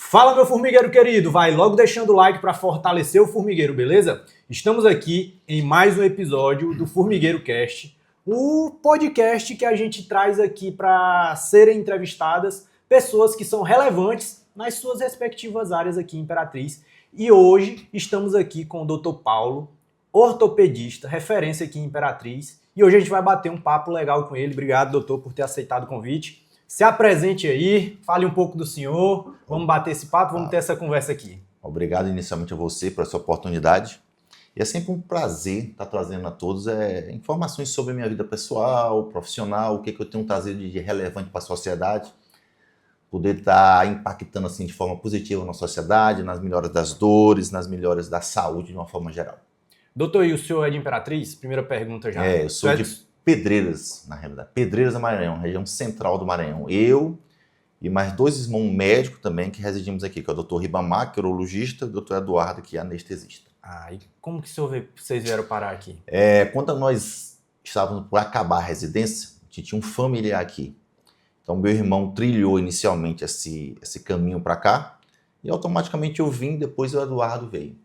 Fala, meu formigueiro querido, vai logo deixando o like para fortalecer o formigueiro, beleza? Estamos aqui em mais um episódio do Formigueiro Cast, o podcast que a gente traz aqui para serem entrevistadas pessoas que são relevantes nas suas respectivas áreas aqui em Imperatriz. E hoje estamos aqui com o Dr. Paulo, ortopedista, referência aqui em Imperatriz. E hoje a gente vai bater um papo legal com ele. Obrigado, doutor, por ter aceitado o convite. Se apresente aí, fale um pouco do senhor, vamos bater esse papo, vamos ter essa conversa aqui. Obrigado inicialmente a você por essa oportunidade. E é sempre um prazer estar trazendo a todos informações sobre a minha vida pessoal, profissional, o que eu tenho trazido de relevante para a sociedade. Poder estar impactando assim, de forma positiva na sociedade, nas melhoras das dores, nas melhoras da saúde de uma forma geral. Doutor, e o senhor é de Imperatriz? Primeira pergunta já. Eu sou de Pedreiras, na realidade. Pedreiras do Maranhão, região central do Maranhão. Eu e mais dois irmãos médicos também que residimos aqui, que é o Dr. Ribamar, que é urologista, e o Dr. Eduardo, que é anestesista. E como que vocês vieram parar aqui? Quando nós estávamos por acabar a residência, a gente tinha um familiar aqui. Então, meu irmão trilhou inicialmente esse caminho para cá e automaticamente eu vim, depois o Eduardo veio.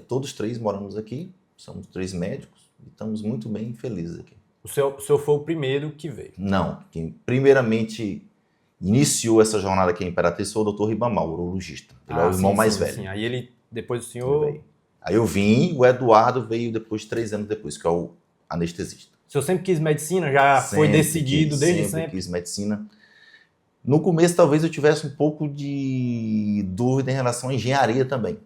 Todos três moramos aqui, somos três médicos e estamos muito bem felizes aqui. O senhor foi o primeiro que veio? Não, quem primeiramente iniciou essa jornada aqui em Imperatriz foi o Dr. Ribamar, o urologista. Ele é o irmão mais velho. Sim. Aí ele, depois do senhor... Aí eu vim, o Eduardo veio depois, 3 anos depois, que é o anestesista. O senhor sempre quis medicina? Já foi decidido desde sempre? Sempre quis medicina. No começo, talvez eu tivesse um pouco de dúvida em relação à engenharia também.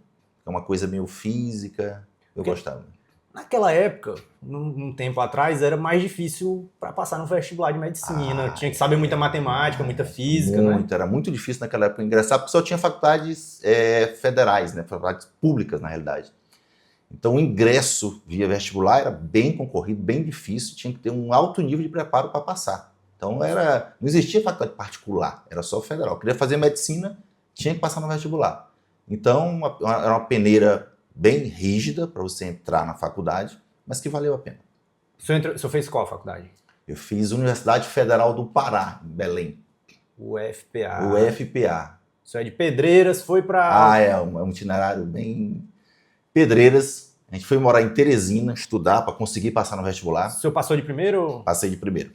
É uma coisa meio física, eu gostava. Naquela época, num tempo atrás, era mais difícil para passar no vestibular de medicina. Tinha que saber muita matemática, muita física, né? Era muito difícil naquela época ingressar, porque só tinha faculdades federais, né? Faculdades públicas, na realidade. Então, o ingresso via vestibular era bem concorrido, bem difícil, tinha que ter um alto nível de preparo para passar. Então, não existia faculdade particular, era só federal. Eu queria fazer medicina, tinha que passar no vestibular. Então, era uma peneira bem rígida para você entrar na faculdade, mas que valeu a pena. O senhor fez qual faculdade? Eu fiz Universidade Federal do Pará, em Belém. UFPA. UFPA. O senhor é de Pedreiras, foi para... É um itinerário bem... Pedreiras. A gente foi morar em Teresina, estudar para conseguir passar no vestibular. O senhor passou de primeiro? Passei de primeiro.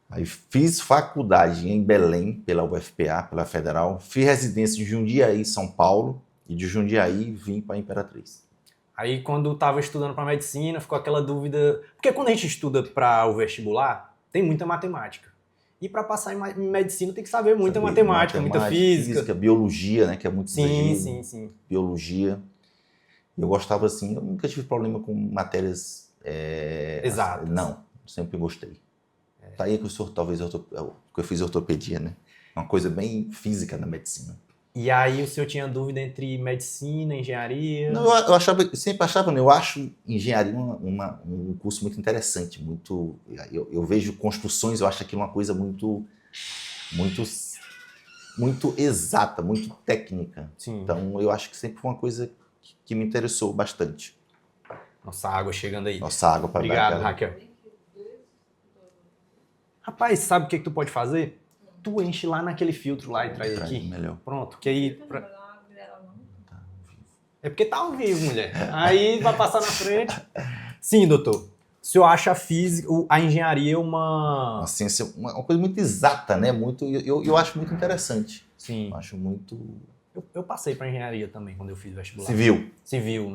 Aí fiz faculdade em Belém, pela UFPA, pela Federal. Fiz residência em Jundiaí, São Paulo. E de Jundiaí vim para Imperatriz. Aí quando estava estudando para medicina, ficou aquela dúvida... Porque quando a gente estuda para o vestibular, tem muita matemática. E para passar em medicina tem que saber muita matemática, muita física. Biologia, né? Que é muito Sim. Biologia. Eu gostava assim, eu nunca tive problema com matérias... Exatas. Não, sempre gostei. Tá aí que eu fiz ortopedia, né? Uma coisa bem física na medicina. E aí o senhor tinha dúvida entre medicina, engenharia? Não, eu acho engenharia um curso muito interessante, muito... Eu vejo construções, eu acho aquilo uma coisa muito exata, muito técnica. Sim. Então eu acho que sempre foi uma coisa que me interessou bastante. Nossa água chegando aí. Nossa água para Obrigado, Raquel. Rapaz, sabe o que tu pode fazer? Tu enche lá naquele filtro lá e traz aqui. Melhor. Pronto, que aí... É porque tá ao vivo, mulher. Aí vai passar na frente. Sim, doutor. O senhor acha a engenharia uma ciência, uma coisa muito exata, né? Eu acho muito interessante. Sim. Eu acho muito... Eu passei para engenharia também quando eu fiz vestibular. Civil,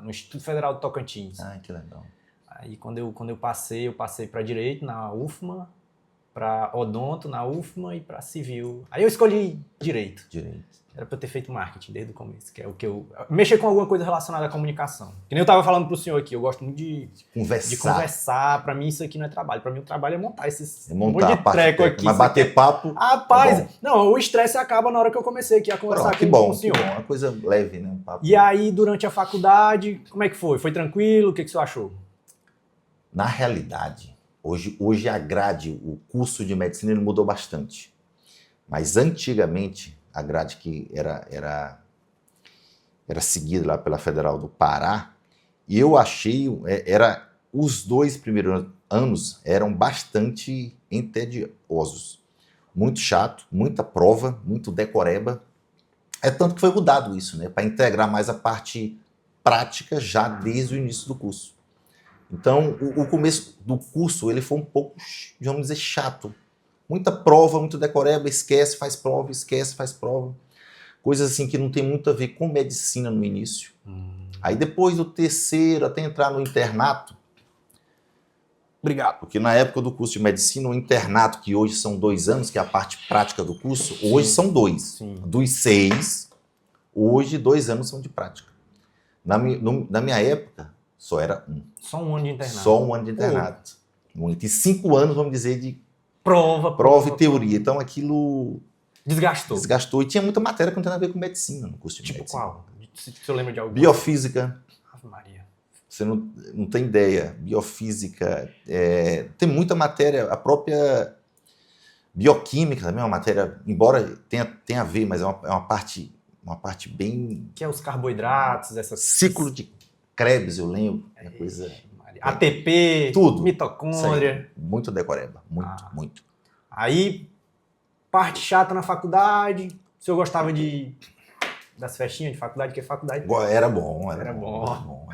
no Instituto Federal de Tocantins. Que legal. Aí quando eu passei para direito na UFMA, para odonto na UFMA e para civil. Aí eu escolhi direito. Era para eu ter feito marketing desde o começo, que é o que eu... Mexer com alguma coisa relacionada à comunicação. Que nem eu estava falando pro senhor aqui, eu gosto muito de conversar. Para mim isso aqui não é trabalho. Para mim o trabalho é montar esses monte de treco aqui. Mas bater papo... Rapaz, não, o estresse acaba na hora que eu comecei aqui a conversar aqui com o senhor. Que bom, uma coisa leve, né? Um papo. E aí, durante a faculdade, como é que foi? Foi tranquilo? O que o senhor achou? Na realidade... Hoje a grade, o curso de medicina, ele mudou bastante. Mas antigamente, a grade que era seguida lá pela Federal do Pará, e eu achei, os 2 primeiros anos eram bastante entediosos. Muito chato, muita prova, muito decoreba. É tanto que foi mudado isso, né? Para integrar mais a parte prática já desde o início do curso. Então, o começo do curso, ele foi um pouco, vamos dizer, chato. Muita prova, muito decoreba, esquece, faz prova, esquece, faz prova. Coisas assim que não tem muito a ver com medicina no início. Aí depois do terceiro, até entrar no internato, Obrigado. porque na época do curso de medicina, o internato, que hoje são 2 anos, que é a parte prática do curso, hoje são 2. Sim. Dos 6, hoje 2 anos são de prática. Na minha época, só era 1. Só um ano de internato. Só 1 ano de internato. Muito. E 5 anos, vamos dizer, de Prova e teoria. Então aquilo desgastou. E tinha muita matéria que não tem nada a ver com medicina no curso de Tipo medicina. qual? Se eu lembro de algum. Biofísica. Ave Maria. Você não tem ideia. Biofísica. Tem muita matéria. A própria bioquímica também é uma matéria, embora tenha a ver, mas é uma parte bem... Que é os carboidratos, essas... Ciclo de Krebs, eu lembro. Coisa... ATP, tudo. mitocôndria. Muito decoreba. Muito. Aí, parte chata na faculdade. O senhor gostava das festinhas de faculdade? Porque faculdade... Era bom. Era bom.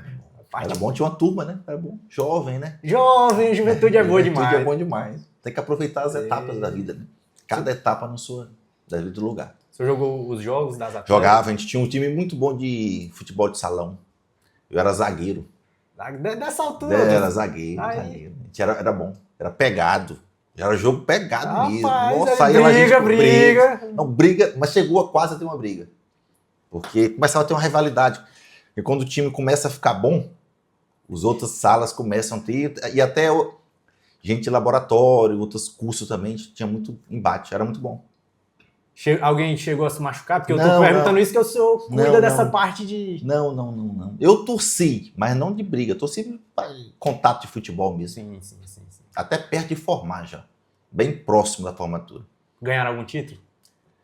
Era bom, tinha uma turma, né? Era bom. Jovem, né? Jovem, juventude é boa demais. Juventude é bom demais. Tem que aproveitar as etapas da vida, né? Cada etapa da vida do lugar. O senhor jogou os jogos das atletas? Jogava, a gente tinha um time muito bom de futebol de salão. Eu era zagueiro. Dessa altura? Era zagueiro. A gente era bom, era pegado. Era jogo pegado mesmo. Nossa, aí briga. Não, briga, mas chegou a quase a ter uma briga. Porque começava a ter uma rivalidade. E quando o time começa a ficar bom, as outras salas começam a ter, e até gente de laboratório, outros cursos também, tinha muito embate, era muito bom. Alguém chegou a se machucar? Porque eu tô perguntando isso que o senhor cuida dessa parte de... Não. Eu torci, mas não de briga, torci contato de futebol mesmo. Sim. Até perto de formar já, bem próximo da formatura. Ganharam algum título?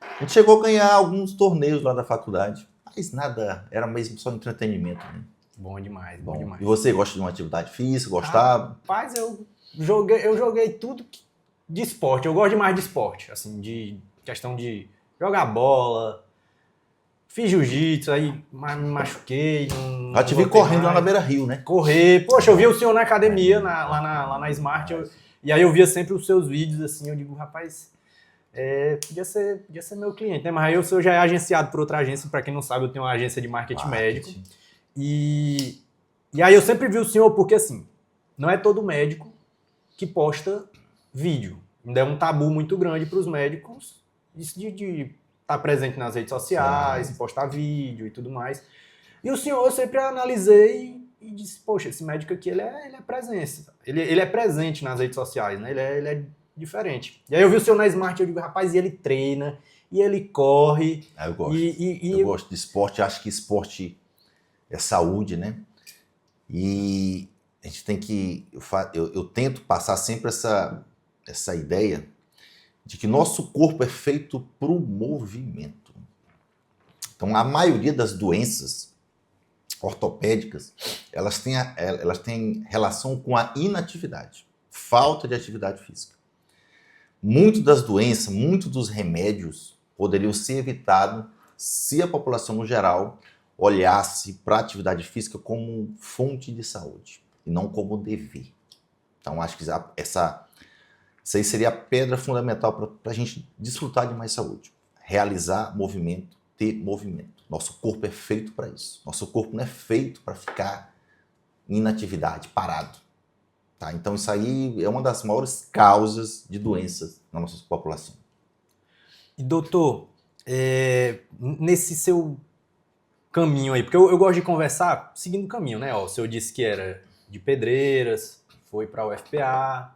A gente chegou a ganhar alguns torneios lá da faculdade, mas nada, era mesmo só entretenimento, né? Bom demais. E você gosta de uma atividade física? Gostava? Rapaz, eu joguei tudo de esporte. Eu gosto demais de esporte, assim, de questão de jogar bola. Fiz jiu-jitsu, aí me machuquei. Já te vi correndo lá na Beira Rio, né? Correr. Poxa, eu via o senhor na academia, lá na Smart. E aí eu via sempre os seus vídeos, assim, eu digo, rapaz, podia ser meu cliente, né? Mas aí o senhor já é agenciado por outra agência, para quem não sabe, eu tenho uma agência de marketing médico. E aí eu sempre vi o senhor, porque assim, não é todo médico que posta vídeo. Ainda é um tabu muito grande para os médicos isso de estar presente nas redes sociais, postar vídeo e tudo mais. E o senhor, eu sempre analisei e disse, poxa, esse médico aqui, ele é presença. Ele é presente nas redes sociais, né? Ele é diferente. E aí eu vi o senhor na Smart, eu digo, rapaz, e ele treina, e ele corre. Eu gosto. Eu gosto de esporte, acho que esporte é saúde, né? E a gente tem que... Eu tento passar sempre essa ideia de que nosso corpo é feito para o movimento. Então, a maioria das doenças ortopédicas, elas têm relação com a inatividade, falta de atividade física. Muitas das doenças, muitos dos remédios poderiam ser evitados se a população no geral olhasse para a atividade física como fonte de saúde e não como dever. Então, acho que isso aí seria a pedra fundamental para a gente desfrutar de mais saúde. Realizar movimento, ter movimento. Nosso corpo é feito para isso. Nosso corpo não é feito para ficar em inatividade, parado. Tá? Então, isso aí é uma das maiores causas de doenças na nossa população. E, doutor, nesse seu caminho aí, porque eu gosto de conversar seguindo o caminho, né? O senhor disse que era de Pedreiras, foi para a UFPA,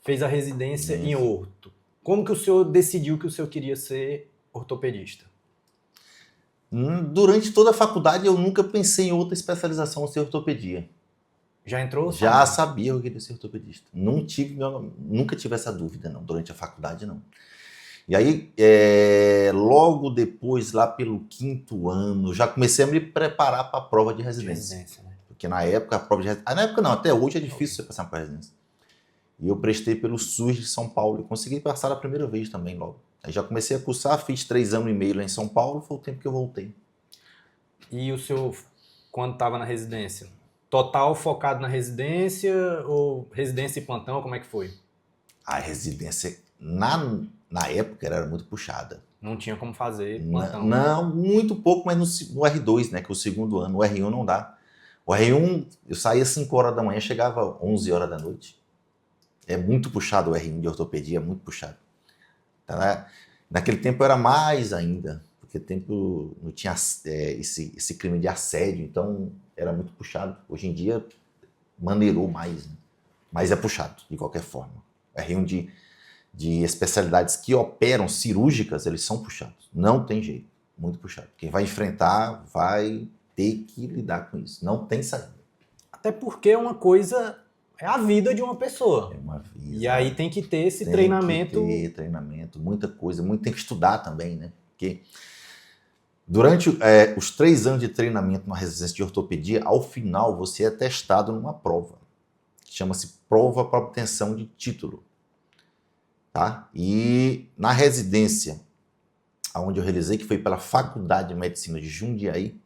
fez a residência em orto. Como que o senhor decidiu que o senhor queria ser ortopedista? Durante toda a faculdade eu nunca pensei em outra especialização a ser ortopedia. Já entrou? Já sabia que eu queria ser ortopedista. Nunca tive essa dúvida, não. Durante a faculdade, não. E aí, logo depois, lá pelo 5º ano, já comecei a me preparar para a prova de residência. Né? Porque na época, a prova de residência... Na época não, até hoje é difícil você passar para a residência. E eu prestei pelo SUS de São Paulo e consegui passar a primeira vez também logo. Aí já comecei a cursar, fiz 3 anos e meio lá em São Paulo, foi o tempo que eu voltei. E o senhor, quando estava na residência, total focado na residência ou residência e plantão, como é que foi? A residência, na época, era muito puxada. Não tinha como fazer plantão. Não, muito pouco, mas no R2, né, que é o segundo ano. O R1 não dá. O R1, eu saía 5 horas da manhã, chegava 11 horas da noite. É muito puxado o R1 de ortopedia, é muito puxado. Tá? Naquele tempo era mais ainda, porque tempo não tinha esse crime de assédio, então era muito puxado. Hoje em dia, maneirou mais, né? Mas é puxado, de qualquer forma. R1 de especialidades que operam cirúrgicas, eles são puxados. Não tem jeito, muito puxado. Quem vai enfrentar vai ter que lidar com isso. Não tem saída. Até porque é uma coisa, é a vida de uma pessoa. É uma vida. E aí tem que ter esse tem treinamento. Tem que ter treinamento, muita coisa. Tem que estudar também, né? Porque durante os 3 anos de treinamento na residência de ortopedia, ao final você é testado numa prova. Chama-se prova para obtenção de título. Tá? E na residência, onde eu realizei, que foi pela Faculdade de Medicina de Jundiaí,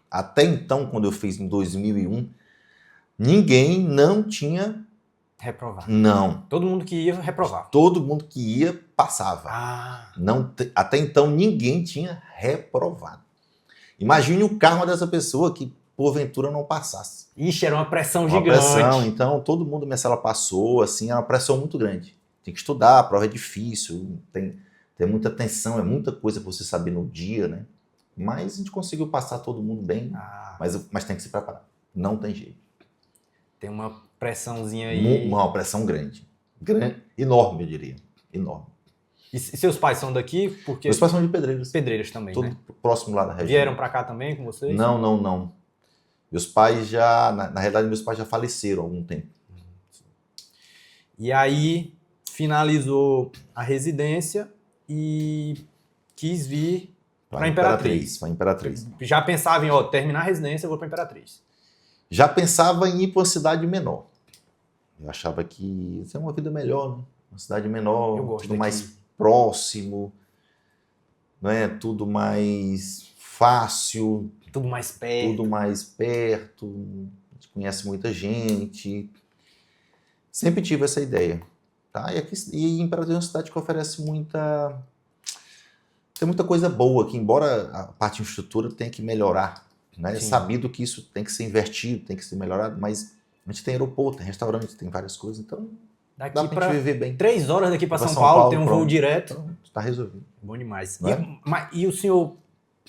até então, quando eu fiz em 2001, ninguém não tinha... Reprovar. Não. Todo mundo que ia, reprovava. Todo mundo que ia, passava. Até então, ninguém tinha reprovado. Imagine o karma dessa pessoa que, porventura, não passasse. Ixi, era uma pressão Uma gigante. pressão, então, todo mundo minha sala passou, assim, era uma pressão muito grande. Tem que estudar, a prova é difícil, tem muita tensão, é muita coisa para você saber no dia, né? Mas a gente conseguiu passar todo mundo bem, mas tem que se preparar. Não tem jeito. Tem uma pressãozinha aí. Uma pressão grande. Enorme, eu diria. Enorme. E seus pais são daqui? Porque Meus pais são de Pedreiras. Pedreiras também, Tudo né? próximo lá da região. Vieram para cá também com vocês? Não. Meus pais já, na realidade, meus pais já faleceram há algum tempo. E aí, finalizou a residência e quis vir para Imperatriz. Para Imperatriz. Já pensava em, terminar a residência, eu vou para Imperatriz. Já pensava em ir para uma cidade menor. Eu achava que ia ser uma vida melhor, né? Uma cidade menor, tudo mais próximo, né? Tudo mais fácil. Tudo mais perto. Tudo mais perto. A gente conhece muita gente. Sempre tive essa ideia. Tá? E Imperatriz é uma cidade que oferece tem muita coisa boa aqui, embora a parte de infraestrutura tenha que melhorar. Né? É sabido que isso tem que ser invertido, tem que ser melhorado, mas a gente tem aeroporto, tem restaurante, tem várias coisas, então dá pra gente viver bem. 3 horas daqui para São Paulo, tem um voo direto. Pronto, tá resolvido. Bom demais. É? E o senhor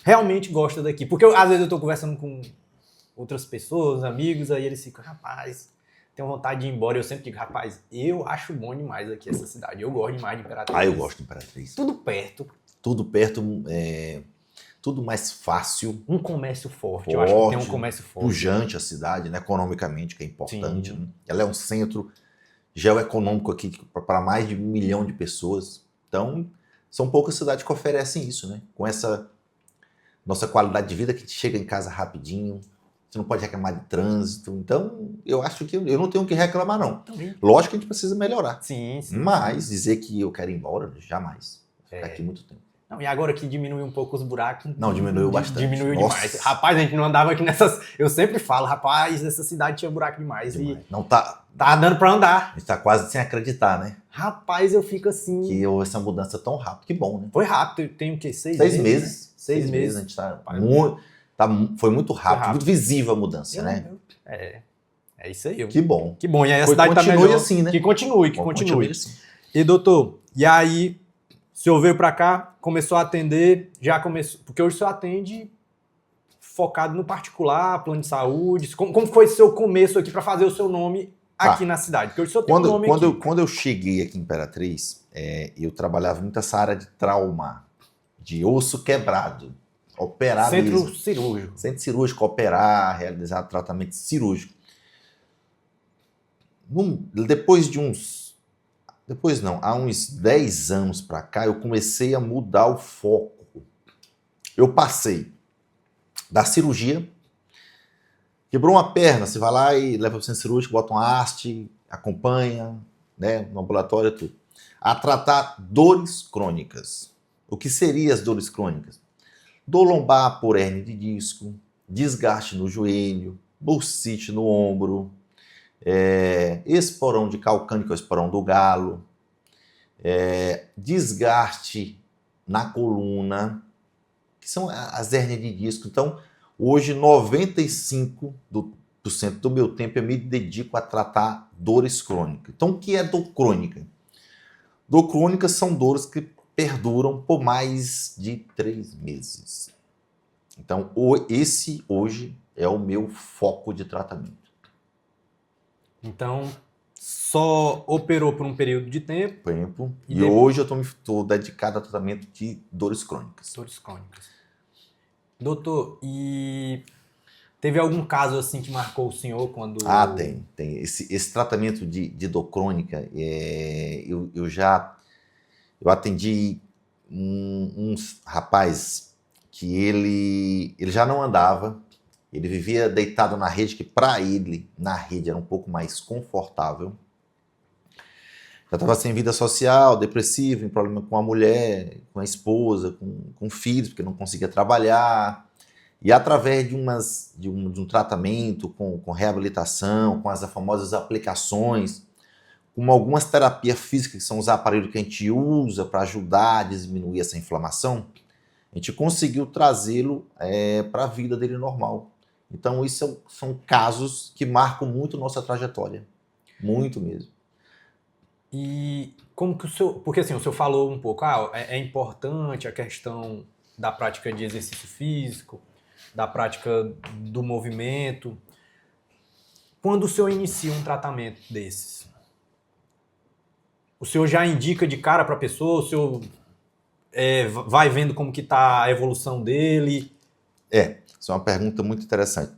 realmente gosta daqui? Porque às vezes eu tô conversando com outras pessoas, amigos, aí eles ficam, rapaz, tenho vontade de ir embora. Eu sempre digo, rapaz, eu acho bom demais aqui essa cidade. Eu gosto demais de Imperatriz. Eu gosto de Imperatriz. Tudo perto. Tudo perto, tudo mais fácil. Um comércio forte. Eu acho que tem um comércio forte. Pujante a cidade, né? Economicamente, que é importante. Né? Ela é um centro geoeconômico aqui para mais de 1 milhão de pessoas. Então, são poucas cidades que oferecem isso, né? Com essa nossa qualidade de vida, que a gente chega em casa rapidinho, você não pode reclamar de trânsito. Então, eu acho que eu não tenho o que reclamar, não. Também. Lógico que a gente precisa melhorar. Sim. Mas dizer que eu quero ir embora, jamais. Vou ficar aqui muito tempo. Não, e agora que diminuiu um pouco os buracos... Não, diminuiu bastante. Diminuiu demais. Rapaz, a gente não andava aqui nessas... Eu sempre falo, rapaz, essa cidade tinha buraco demais. E não tá dando pra andar. A gente tá quase sem acreditar, né? Rapaz, eu fico assim... Que houve essa mudança tão rápido. Que bom, né? Foi rápido. Tem o quê? 6 meses? Né? 6 meses. A gente foi muito rápido. Muito visível a mudança, né? É isso aí. Que bom. Que bom. E aí a cidade tá melhor. Continue assim, né? Que continue. Assim. E doutor, e aí... O senhor veio para cá, começou a atender, porque hoje o senhor atende focado no particular, plano de saúde. Como foi o seu começo aqui para fazer o seu nome aqui na cidade? Porque hoje o senhor tem um nome aqui. Quando eu cheguei aqui em Imperatriz, eu trabalhava muito essa área de trauma, de osso quebrado, operar Centro cirúrgico. Centro cirúrgico, operar, realizar tratamento cirúrgico. Há uns 10 anos para cá, eu comecei a mudar o foco. Eu passei da cirurgia, quebrou uma perna, você vai lá e leva para o centro cirúrgico, bota uma haste, acompanha, né, no ambulatório, tudo. A tratar dores crônicas. O que seriam as dores crônicas? Dor lombar por hérnia de disco, desgaste no joelho, bursite no ombro, esporão de calcânio, que é o esporão do galo, desgaste na coluna, que são as hérnias de disco. Então, hoje, 95% do meu tempo eu me dedico a tratar dores crônicas. Então, o que é dor crônica? Dor crônica são dores que perduram por mais de 3 meses. Então, esse hoje é o meu foco de tratamento. Então, só operou por um período de tempo. E hoje eu estou dedicado ao tratamento de dores crônicas. Dores crônicas. Doutor, e teve algum caso assim que marcou o senhor quando... Tem. Esse tratamento de dor crônica, eu atendi um rapaz que ele já não andava, ele vivia deitado na rede, que para ele, na rede, era um pouco mais confortável. Já estava sem vida social, depressivo, em problema com a mulher, com a esposa, com filhos, porque não conseguia trabalhar. E através de um tratamento com reabilitação, com as famosas aplicações, com algumas terapias físicas, que são os aparelhos que a gente usa para ajudar a diminuir essa inflamação, a gente conseguiu trazê-lo para a vida dele normal. Então, isso são casos que marcam muito nossa trajetória. Muito mesmo. E como que o senhor... Porque assim, o senhor falou um pouco, é importante a questão da prática de exercício físico, da prática do movimento. Quando o senhor inicia um tratamento desses, o senhor já indica de cara para a pessoa, o senhor vai vendo como que está a evolução dele? Isso é uma pergunta muito interessante.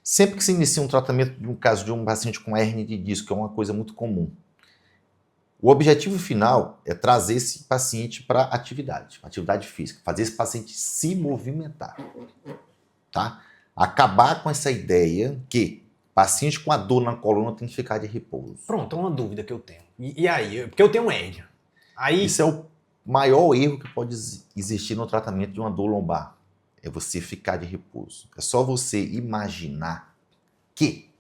Sempre que se inicia um tratamento de um caso de um paciente com hérnia de disco, que é uma coisa muito comum, o objetivo final é trazer esse paciente para atividade física, fazer esse paciente se movimentar, tá? Acabar com essa ideia que paciente com a dor na coluna tem que ficar de repouso. Pronto, é uma dúvida que eu tenho. E aí? Porque eu tenho hérnia. Isso é o maior erro que pode existir no tratamento de uma dor lombar. É você ficar de repouso. É só você imaginar que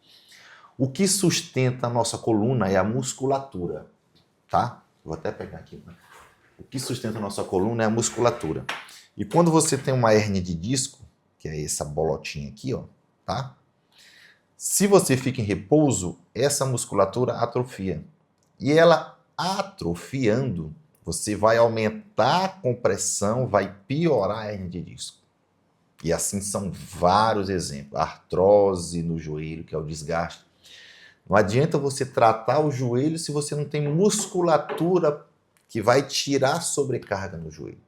o que sustenta a nossa coluna é a musculatura, tá? Vou até pegar aqui. O que sustenta a nossa coluna é a musculatura. E quando você tem uma hérnia de disco, que é essa bolotinha aqui, ó, tá? Se você fica em repouso, essa musculatura atrofia. E ela atrofiando, você vai aumentar a compressão, vai piorar a hérnia de disco. E assim são vários exemplos. Artrose no joelho, que é o desgaste. Não adianta você tratar o joelho se você não tem musculatura que vai tirar a sobrecarga no joelho.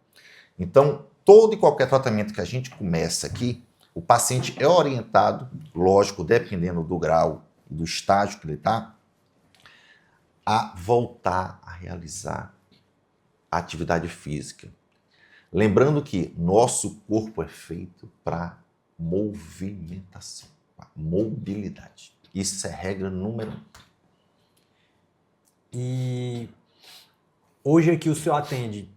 Então, todo e qualquer tratamento que a gente começa aqui, o paciente é orientado, lógico, dependendo do grau e do estágio que ele está, a voltar a realizar a atividade física. Lembrando que nosso corpo é feito para movimentação, para mobilidade. Isso é regra número 1. E hoje aqui o senhor atende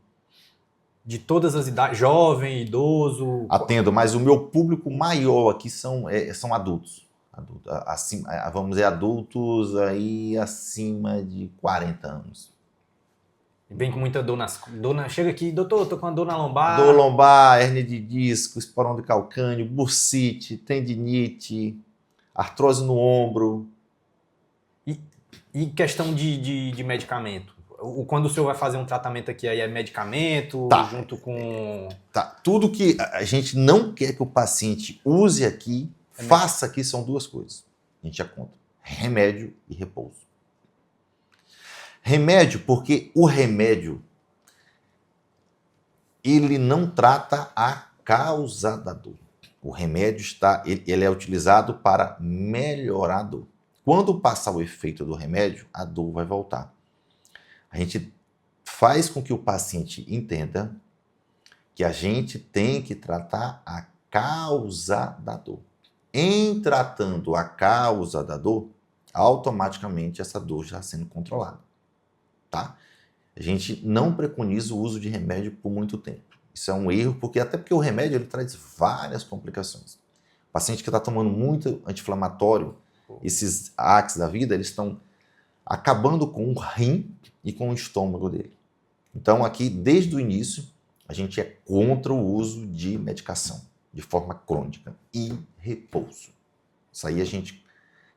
de todas as idades, jovem, idoso? Atendo, mas o meu público maior aqui são adultos. Vamos dizer, adultos aí acima de 40 anos. Vem com muita dor chega aqui, doutor, tô com uma dor na lombar. Dor lombar, hérnia de disco, esporão de calcânio, bursite, tendinite, artrose no ombro. E questão de medicamento? Quando o senhor vai fazer um tratamento aqui, aí é medicamento, junto com... Tá, tudo que a gente não quer que o paciente use aqui, faça aqui, são 2 coisas. A gente já conta. Remédio e repouso. Remédio, porque o remédio, ele não trata a causa da dor. O remédio ele é utilizado para melhorar a dor. Quando passar o efeito do remédio, a dor vai voltar. A gente faz com que o paciente entenda que a gente tem que tratar a causa da dor. Em tratando a causa da dor, automaticamente essa dor já está sendo controlada. Tá? A gente não preconiza o uso de remédio por muito tempo. Isso é um erro, até porque o remédio ele traz várias complicações. O paciente que está tomando muito anti-inflamatório, esses ACs da vida, eles estão acabando com o rim e com o estômago dele. Então aqui, desde o início, a gente é contra o uso de medicação de forma crônica e repouso. Isso aí a gente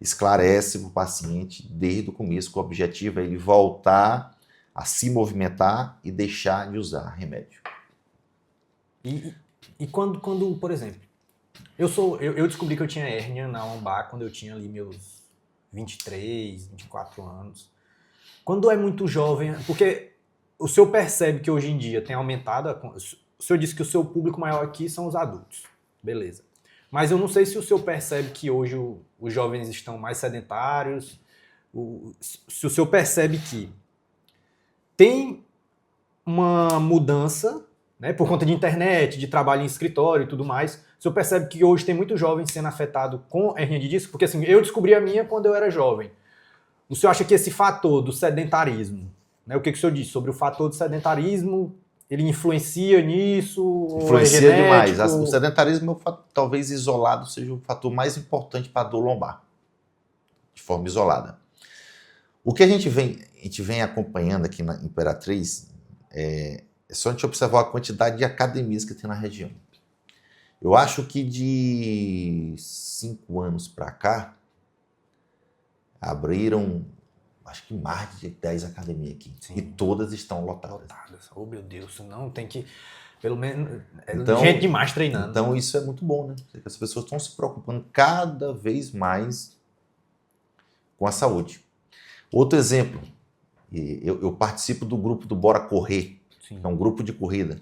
esclarece para o paciente desde o começo, que o objetivo é ele voltar a se movimentar e deixar de usar remédio. E quando, por exemplo, eu descobri que eu tinha hérnia na lombar quando eu tinha ali meus 23, 24 anos. Quando é muito jovem, porque o senhor percebe que hoje em dia tem aumentado, o senhor disse que o seu público maior aqui são os adultos, beleza. Mas eu não sei se o senhor percebe que hoje os jovens estão mais sedentários, se o senhor percebe que tem uma mudança, né, por conta de internet, de trabalho em escritório e tudo mais. O senhor percebe que hoje tem muitos jovens sendo afetados com hernia de disco? Porque assim, eu descobri a minha quando eu era jovem. O senhor acha que esse fator do sedentarismo, né, o que o senhor disse sobre o fator do sedentarismo, ele influencia nisso? Influencia ou é demais. genético? O sedentarismo, talvez isolado, seja o fator mais importante para a dor lombar, de forma isolada. O que a gente vem acompanhando aqui na Imperatriz é só a gente observar a quantidade de academias que tem na região. Eu acho que de 5 anos para cá, abriram, acho que mais de 10 academias aqui. Sim. E todas estão lotadas. Oh, meu Deus, não tem que... Pelo menos, gente demais treinando. Então isso é muito bom, né? Porque as pessoas estão se preocupando cada vez mais com a saúde. Outro exemplo, eu participo do grupo do Bora Correr. Sim. Que é um grupo de corrida.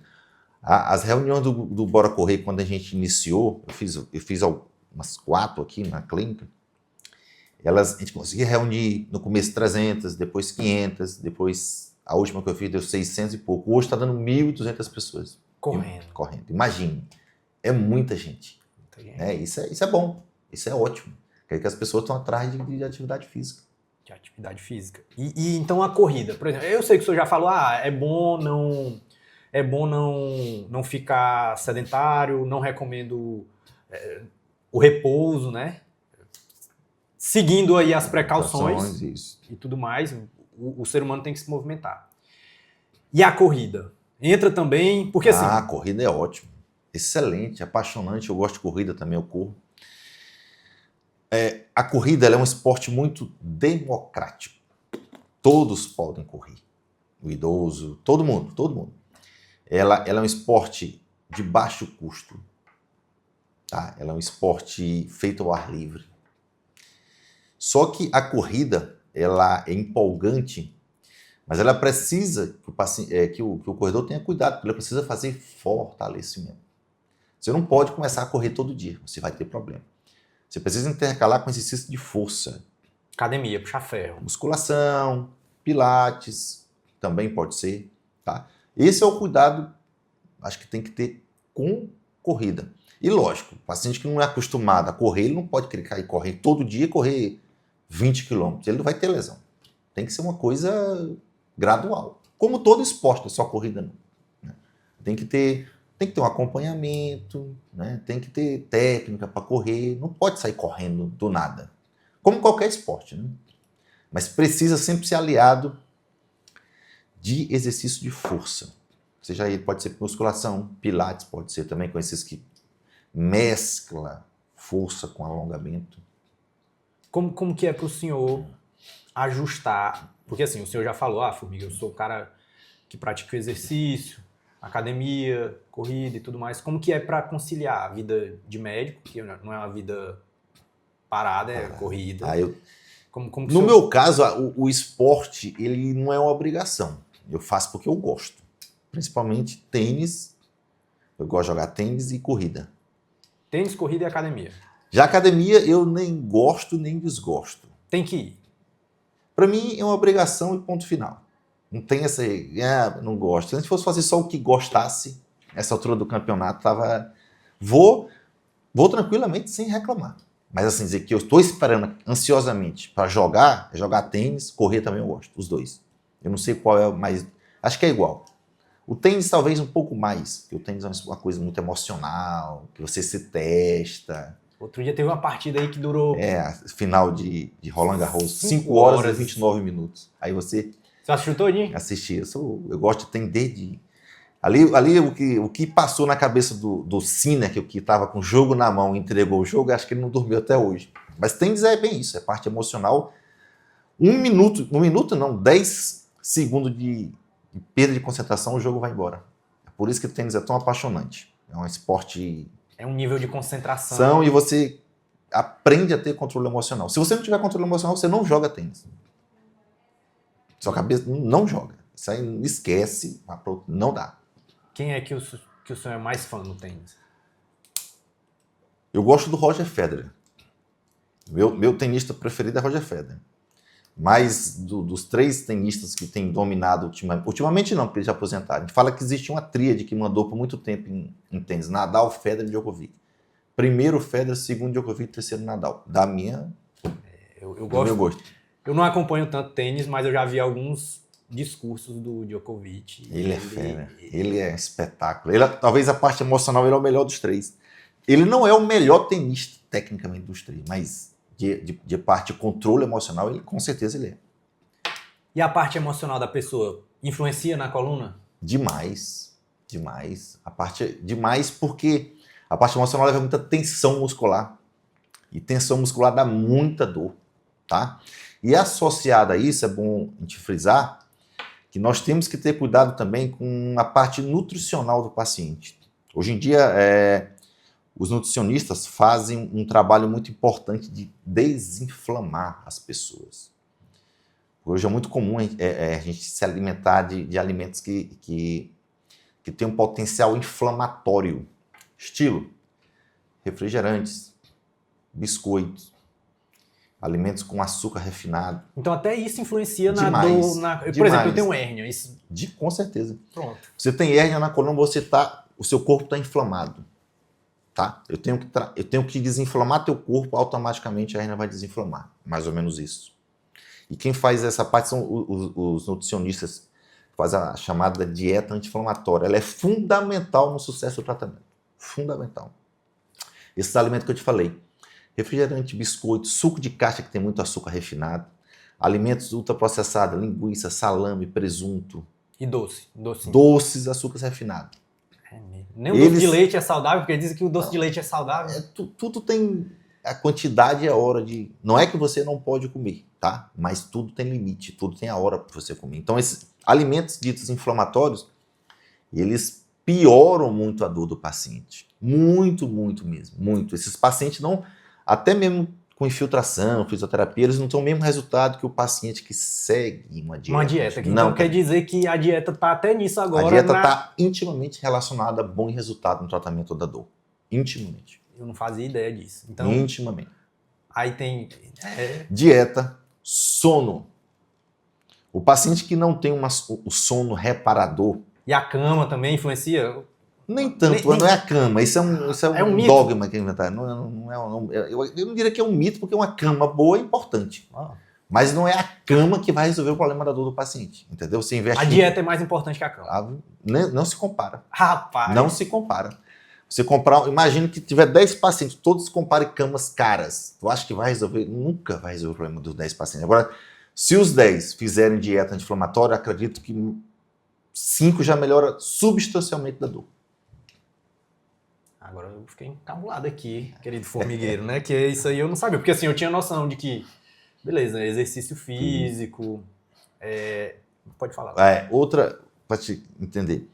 As reuniões do Bora Correr, quando a gente iniciou, eu fiz umas 4 aqui na clínica, a gente conseguia reunir no começo 300, depois 500, depois a última que eu fiz deu 600 e pouco. Hoje está dando 1.200 pessoas. Correndo. Imagine, é muita gente. Isso é bom, isso é ótimo. Quer dizer que as pessoas estão atrás de atividade física. De atividade física. E então a corrida, por exemplo, eu sei que o senhor já falou, é bom não ficar sedentário, não recomendo o repouso, né? Seguindo aí as precauções isso. E tudo mais, o ser humano tem que se movimentar. E a corrida? Entra também, porque assim... A corrida é ótimo, excelente, apaixonante, eu gosto de corrida também, eu corro. A corrida ela é um esporte muito democrático. Todos podem correr. O idoso, todo mundo. Ela é um esporte de baixo custo. Tá? Ela é um esporte feito ao ar livre. Só que a corrida ela é empolgante, mas ela precisa que o corredor tenha cuidado, porque ele precisa fazer fortalecimento. Você não pode começar a correr todo dia, você vai ter problema. Você precisa intercalar com exercício de força. Academia, puxar ferro. Musculação, pilates, também pode ser. Tá? Esse é o cuidado, acho que tem que ter com corrida. E lógico, o paciente que não é acostumado a correr, ele não pode querer cair correr todo dia e correr 20 km. Ele não vai ter lesão. Tem que ser uma coisa gradual. Como todo esporte, só corrida não. Né? Tem que ter um acompanhamento, né? Tem que ter técnica para correr, não pode sair correndo do nada. Como qualquer esporte, né? Mas precisa sempre ser aliado de exercício de força. Seja ele pode ser musculação, pilates pode ser também com esses que mescla força com alongamento. Como que é para o senhor ajustar? Porque assim, o senhor já falou, Formiga, eu sou o cara que pratica o exercício, academia, corrida e tudo mais. Como que é para conciliar a vida de médico, que não é uma vida parada, é corrida? No meu caso, o esporte ele não é uma obrigação. Eu faço porque eu gosto. Principalmente tênis. Eu gosto de jogar tênis e corrida. Tênis, corrida e academia. Já academia eu nem gosto nem desgosto. Tem que ir. Para mim é uma obrigação e ponto final. Não tem essa... não gosto. Se a gente fosse fazer só o que gostasse, essa altura do campeonato, vou tranquilamente sem reclamar. Mas assim, dizer que eu estou esperando ansiosamente para jogar tênis, correr também eu gosto, os dois. Eu não sei qual é o mais... Acho que é igual. O tênis talvez um pouco mais, porque o tênis é uma coisa muito emocional, que você se testa. Outro dia teve uma partida aí que durou... A final de Roland Garros, 5 5 horas horas. e 29 minutos. Aí você Você assistiu todinho? assistir. Eu gosto de entender de... Ali o que passou na cabeça do Sinner, que estava com o jogo na mão e entregou o jogo, acho que ele não dormiu até hoje. Mas tênis é bem isso, é parte emocional. 1 minuto não, 10 segundos de perda de concentração, o jogo vai embora. É por isso que o tênis é tão apaixonante. É um esporte... É um nível de concentração. E você aprende a ter controle emocional. Se você não tiver controle emocional, você não joga tênis. Sua cabeça não joga. Isso aí esquece, não dá. Quem é que o senhor é mais fã no tênis? Eu gosto do Roger Federer. Meu tenista preferido é Roger Federer. Mas dos 3 tenistas que têm dominado ultimamente não, porque eles já aposentaram. A gente fala que existe uma tríade que mandou por muito tempo em tênis. Nadal, Federer e Djokovic. Primeiro Federer, segundo Djokovic, terceiro Nadal. Da minha... Eu do meu gosto. Eu não acompanho tanto tênis, mas eu já vi alguns discursos do Djokovic. Ele é fera. Ele é espetáculo. Talvez a parte emocional ele é o melhor dos 3. Ele não é o melhor tenista, tecnicamente, dos 3, mas de parte de controle emocional, ele com certeza ele é. E a parte emocional da pessoa influencia na coluna? Demais. Demais porque a parte emocional leva muita tensão muscular. E tensão muscular dá muita dor, tá? E associada a isso, é bom a gente frisar que nós temos que ter cuidado também com a parte nutricional do paciente. Hoje em dia, os nutricionistas fazem um trabalho muito importante de desinflamar as pessoas. Hoje é muito comum a gente se alimentar de alimentos que têm um potencial inflamatório. Estilo refrigerantes, biscoitos, alimentos com açúcar refinado. Então até isso influencia na Demais, dor. Por demais. exemplo, eu tenho hérnia. Isso... Com certeza. Pronto. Você tem hérnia na coluna, o seu corpo está inflamado. Tá? Eu tenho que desinflamar teu corpo, automaticamente a hérnia vai desinflamar. Mais ou menos isso. E quem faz essa parte são os nutricionistas, que fazem a chamada dieta anti-inflamatória. Ela é fundamental no sucesso do tratamento. Fundamental. Esses alimentos que eu te falei. Refrigerante, biscoito, suco de caixa que tem muito açúcar refinado, alimentos ultraprocessados, linguiça, salame, presunto. E doce. Doces, açúcares refinados. Nem o doce de leite é saudável, porque dizem que o doce de leite é saudável. Tudo tem a quantidade e a hora de... Não é que você não pode comer, tá? Mas tudo tem limite, tudo tem a hora para você comer. Então, esses alimentos ditos inflamatórios, eles pioram muito a dor do paciente. Muito, muito mesmo. Muito. Esses pacientes não... Até mesmo com infiltração, fisioterapia, eles não têm o mesmo resultado que o paciente que segue uma dieta. Uma dieta. Então não quer dizer que a dieta está até nisso agora. A dieta está intimamente relacionada a bom resultado no tratamento da dor. Intimamente. Eu não fazia ideia disso. Então, intimamente. Aí tem... Dieta, sono. O paciente que não tem o sono reparador... E a cama também influencia? Nem tanto, não é a cama. Isso é um mito. dogma que inventaram. Eu não diria que é um mito, porque uma cama boa é importante. Mas não é a cama que vai resolver o problema da dor do paciente. Entendeu? Você investe a dieta é mais importante que a cama. Não se compara. Rapaz! Não se compara. Você imagina que tiver 10 pacientes, todos comparem camas caras. Tu acha que vai resolver? Nunca vai resolver o problema dos 10 pacientes. Agora, se os 10 fizerem dieta anti-inflamatória, acredito que 5 já melhora substancialmente da dor. Agora eu fiquei encabulado aqui, querido formigueiro, né? Que isso aí eu não sabia. Porque assim, eu tinha noção de que, beleza, exercício físico, pode falar. Outra, para te entender,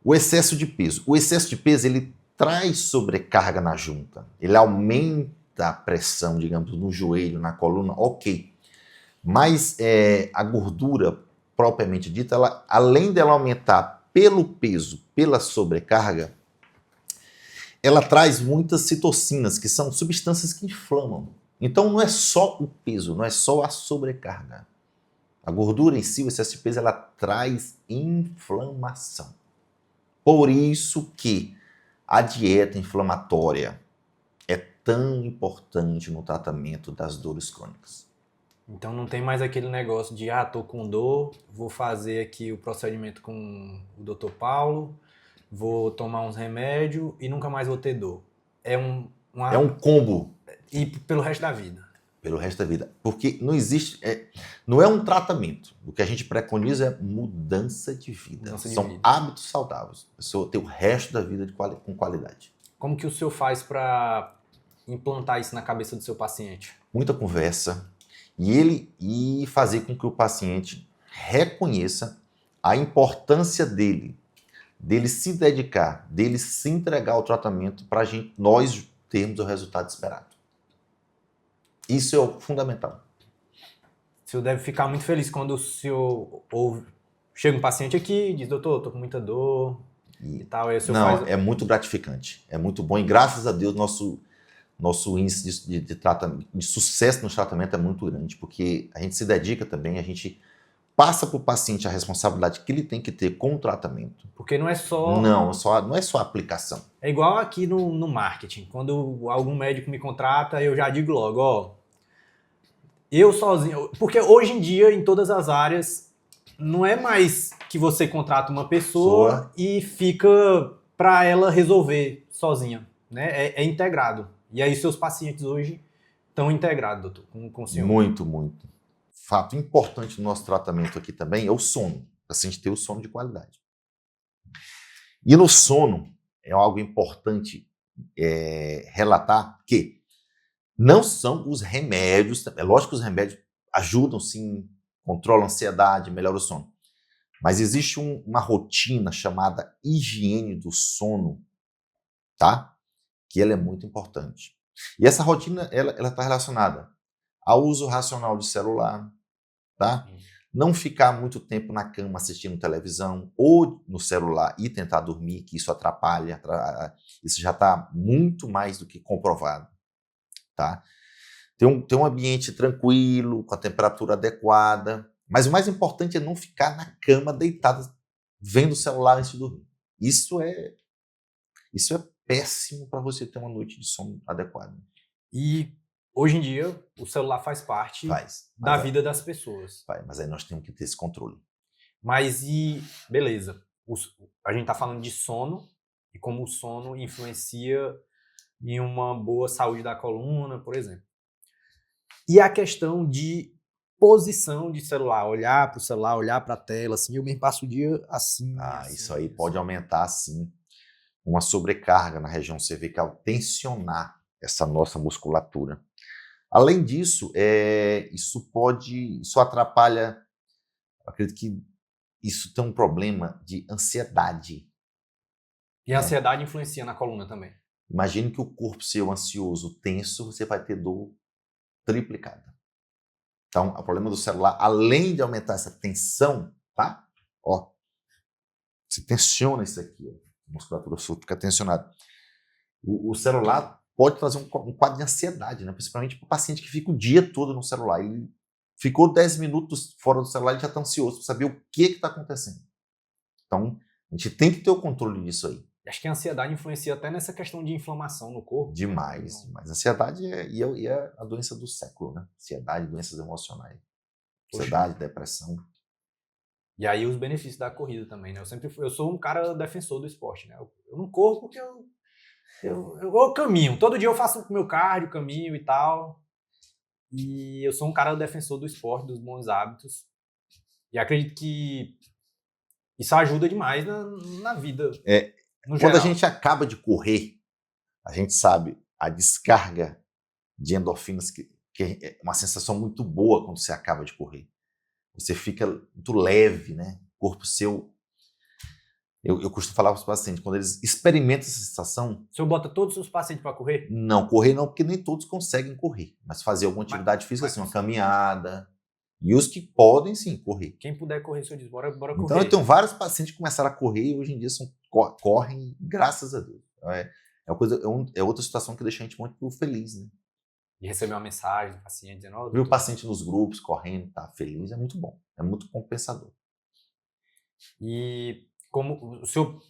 o excesso de peso. O excesso de peso, ele traz sobrecarga na junta. Ele aumenta a pressão, digamos, no joelho, na coluna, ok. Mas a gordura, propriamente dita, ela, além dela aumentar pelo peso, pela sobrecarga, ela traz muitas citocinas, que são substâncias que inflamam. Então não é só o peso, não é só a sobrecarga. A gordura em si, o excesso de peso, ela traz inflamação. Por isso que a dieta inflamatória é tão importante no tratamento das dores crônicas. Então não tem mais aquele negócio de, tô com dor, vou fazer aqui o procedimento com o Dr. Paulo, vou tomar uns remédios e nunca mais vou ter dor. É um combo. E pelo resto da vida. Pelo resto da vida. Porque não existe. Não é um tratamento. O que a gente preconiza é mudança de vida. São hábitos saudáveis. A pessoa ter o resto da vida com qualidade. Como que o senhor faz para implantar isso na cabeça do seu paciente? Muita conversa. E fazer com que o paciente reconheça a importância dele se dedicar, dele se entregar ao tratamento para nós termos o resultado esperado. Isso é o fundamental. O senhor deve ficar muito feliz quando o senhor chega um paciente aqui e diz, doutor, estou com muita dor e tal. Aí o senhor Não, faz... é muito gratificante, é muito bom e graças a Deus nosso índice de sucesso no tratamento é muito grande, porque a gente se dedica também, a gente passa para o paciente a responsabilidade que ele tem que ter com o tratamento. Porque não é só... Não é só a aplicação. É igual aqui no marketing. Quando algum médico me contrata, eu já digo logo, eu sozinho... Porque hoje em dia, em todas as áreas, não é mais que você contrata uma pessoa e fica para ela resolver sozinha, né? É integrado. E aí seus pacientes hoje estão integrados, doutor, com o senhor. Muito, muito. Fato importante no nosso tratamento aqui também é o sono. O paciente ter o sono de qualidade. E no sono, é algo importante relatar que não são os remédios, é lógico que os remédios ajudam sim, controlam a ansiedade, melhoram o sono. Mas existe uma rotina chamada higiene do sono, tá? Que ela é muito importante. E essa rotina, ela está relacionada ao uso racional de celular, tá? Não ficar muito tempo na cama assistindo televisão ou no celular e tentar dormir, que isso atrapalha, isso já está muito mais do que comprovado, tá? Ter um ambiente tranquilo, com a temperatura adequada, mas o mais importante é não ficar na cama deitado vendo o celular antes de dormir. Isso é péssimo para você ter uma noite de sono adequada. E hoje em dia o celular faz parte da vida das pessoas. Mas aí nós temos que ter esse controle. Mas beleza, a gente está falando de sono e como o sono influencia em uma boa saúde da coluna, por exemplo. E a questão de posição de celular, olhar para o celular, olhar para a tela, assim, eu mesmo passo o dia assim. Isso aí pode aumentar, sim, uma sobrecarga na região cervical, tensionar essa nossa musculatura. Além disso, isso atrapalha, eu acredito que isso tem um problema de ansiedade. E a ansiedade influencia na coluna também. Imagine que o corpo seu ansioso, tenso, você vai ter dor triplicada. Então, o problema do celular, além de aumentar essa tensão, tá? Você tensiona isso aqui, a musculatura sua fica tensionada. O celular pode trazer um quadro de ansiedade, né? Principalmente para o paciente que fica o dia todo no celular. Ele ficou 10 minutos fora do celular, ele já está ansioso para saber o que está acontecendo. Então, a gente tem que ter o controle disso aí. Acho que a ansiedade influencia até nessa questão de inflamação no corpo. Demais, demais. A ansiedade é a doença do século, né? Ansiedade, doenças emocionais. Ansiedade, depressão. E aí os benefícios da corrida também, né? Eu sou um cara defensor do esporte, né? Eu não corro porque eu caminho. Todo dia eu faço o meu cardio, caminho e tal. E eu sou um cara defensor do esporte, dos bons hábitos. E acredito que isso ajuda demais na vida. Quando a gente acaba de correr, a gente sabe a descarga de endorfinas, que é uma sensação muito boa quando você acaba de correr. Você fica muito leve, né? O corpo seu... Eu costumo falar para os pacientes, quando eles experimentam essa sensação... O senhor bota todos os seus pacientes para correr? Não, correr não, porque nem todos conseguem correr. Mas fazer alguma atividade física, assim, uma caminhada. E os que podem, sim, correr. Quem puder correr, o senhor diz, bora correr. Então, eu tenho vários pacientes que começaram a correr e hoje em dia correm, graças a Deus. É outra situação que deixa a gente muito feliz, né? E receber uma mensagem do paciente dizendo... Ver o paciente nos grupos, correndo, tá feliz, é muito bom. É muito compensador. E como o senhor...